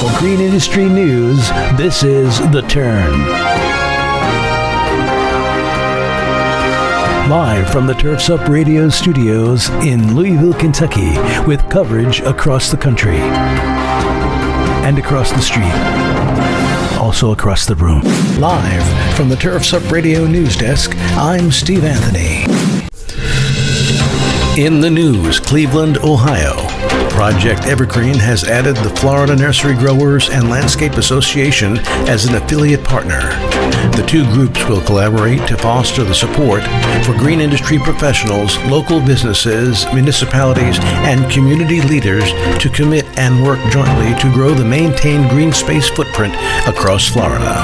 For Green Industry News, this is The Turn. Live from the Turfs Up Radio studios in Louisville, Kentucky, with coverage across the country and across the street, also across the room. Live from the Turfs Up Radio news desk, I'm Steve Anthony. In the news, Cleveland, Ohio. Project Evergreen has added the Florida Nursery Growers and Landscape Association as an affiliate partner. The two groups will collaborate to foster the support for green industry professionals, local businesses, municipalities, and community leaders to commit and work jointly to grow the maintained green space footprint across Florida.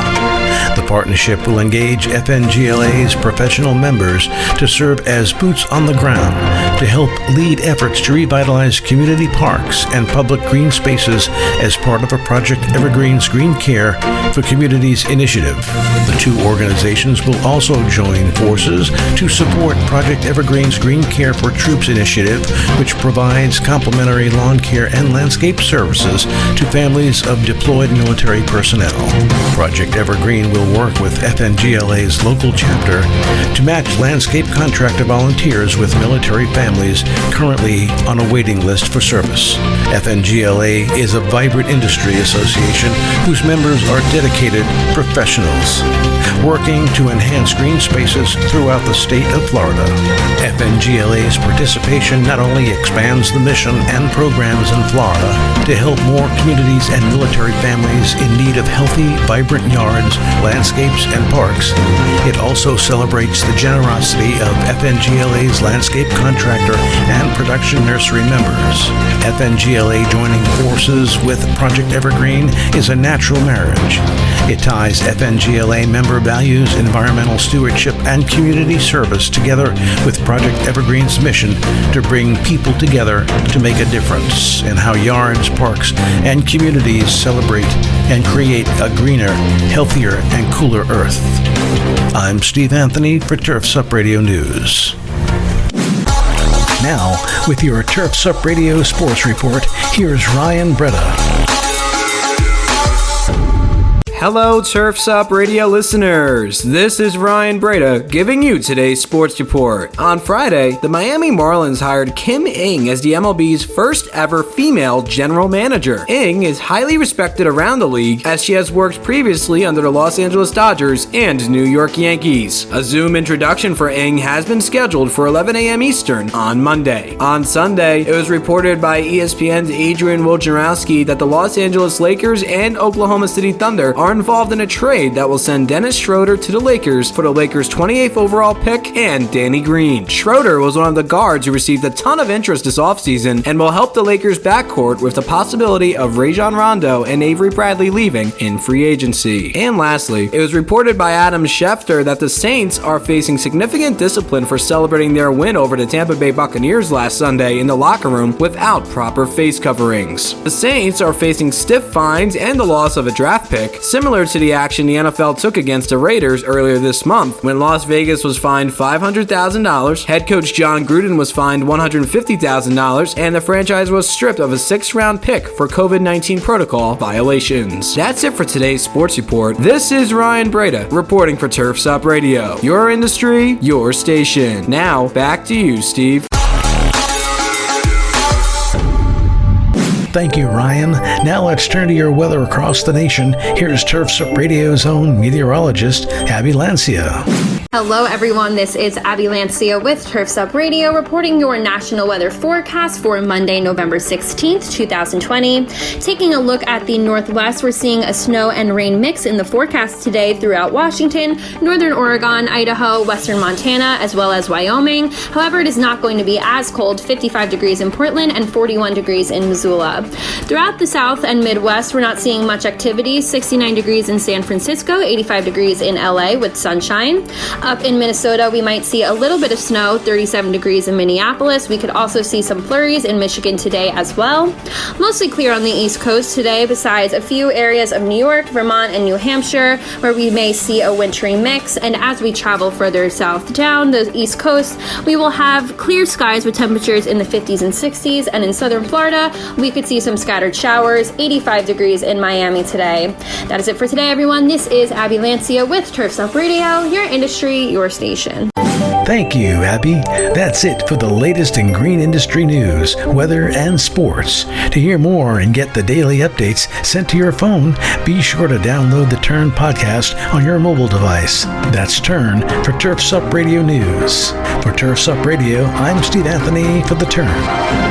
The partnership will engage FNGLA's professional members to serve as boots on the ground to help lead efforts to revitalize community parks and public green spaces as part of a Project Evergreen's Green Care for Communities initiative. The two organizations will also join forces to support Project Evergreen's Green Care for Troops initiative, which provides complimentary lawn care and landscape services to families of deployed military personnel. Project Evergreen will work with FNGLA's local chapter to match landscape contractor volunteers with military families currently on a waiting list for service. FNGLA is a vibrant industry association whose members are dedicated professionals working to enhance green spaces throughout the state of Florida. FNGLA's participation not only expands the mission and programs in Florida to help more communities and military families in need of healthy, vibrant yards, landscapes, and parks, it also celebrates the generosity of FNGLA's landscape contractor and production nursery members. FNGLA joining forces with Project Evergreen is a natural marriage. It ties FNGLA member values, environmental stewardship, and community service together with Project Evergreen's mission to bring people together to make a difference in how yards, parks, and communities celebrate and create a greener, healthier, and cooler Earth. I'm Steve Anthony for Turfs Up Radio News. Now, with your Turfs Up Radio Sports Report, here's Ryan Breda. Hello, Turfs Up Radio listeners. This is Ryan Breda giving you today's sports report. On Friday, the Miami Marlins hired Kim Ng as the MLB's first ever female general manager. Ng is highly respected around the league as she has worked previously under the Los Angeles Dodgers and New York Yankees. A Zoom introduction for Ng has been scheduled for 11 a.m. Eastern on Monday. On Sunday, it was reported by ESPN's Adrian Wojnarowski that the Los Angeles Lakers and Oklahoma City Thunder are involved in a trade that will send Dennis Schroeder to the Lakers for the Lakers' 28th overall pick and Danny Green. Schroeder was one of the guards who received a ton of interest this offseason and will help the Lakers' backcourt with the possibility of Rajon Rondo and Avery Bradley leaving in free agency. And lastly, it was reported by Adam Schefter that the Saints are facing significant discipline for celebrating their win over the Tampa Bay Buccaneers last Sunday in the locker room without proper face coverings. The Saints are facing stiff fines and the loss of a draft pick, similar to the action the NFL took against the Raiders earlier this month, when Las Vegas was fined $500,000, head coach John Gruden was fined $150,000, and the franchise was stripped of a 6th-round pick for COVID-19 protocol violations. That's it for today's sports report. This is Ryan Breda, reporting for Turfs Up Radio. Your industry, your station. Now, back to you, Steve. Thank you, Ryan. Now let's turn to your weather across the nation. Here's Turfs Up Radio's own meteorologist, Abby Lancia. Hello everyone, this is Abby Lancia with Turfs Up Radio reporting your national weather forecast for Monday, November 16th, 2020. Taking a look at the northwest, we're seeing a snow and rain mix in the forecast today throughout Washington, northern Oregon, Idaho, western Montana, as well as Wyoming. However, it is not going to be as cold, 55 degrees in Portland and 41 degrees in Missoula. Throughout the south and Midwest, we're not seeing much activity, 69 degrees in San Francisco, 85 degrees in LA with sunshine. Up in Minnesota, we might see a little bit of snow, 37 degrees in Minneapolis. We could also see some flurries in Michigan today as well. Mostly clear on the East Coast today, besides a few areas of New York, Vermont, and New Hampshire, where we may see a wintry mix. And as we travel further south down the East Coast, we will have clear skies with temperatures in the 50s and 60s. And in southern Florida, we could see some scattered showers, 85 degrees in Miami today. That is it for today, everyone. This is Abby Lancia with Turfs Up Radio, your industry, your station. Thank you, Abby. That's it for the latest in green industry news, weather, and sports. To hear more and get the daily updates sent to your phone, be sure to download the Turn podcast on your mobile device. That's Turn for Turfs Up Radio News. For Turfs Up Radio, I'm Steve Anthony for the Turn.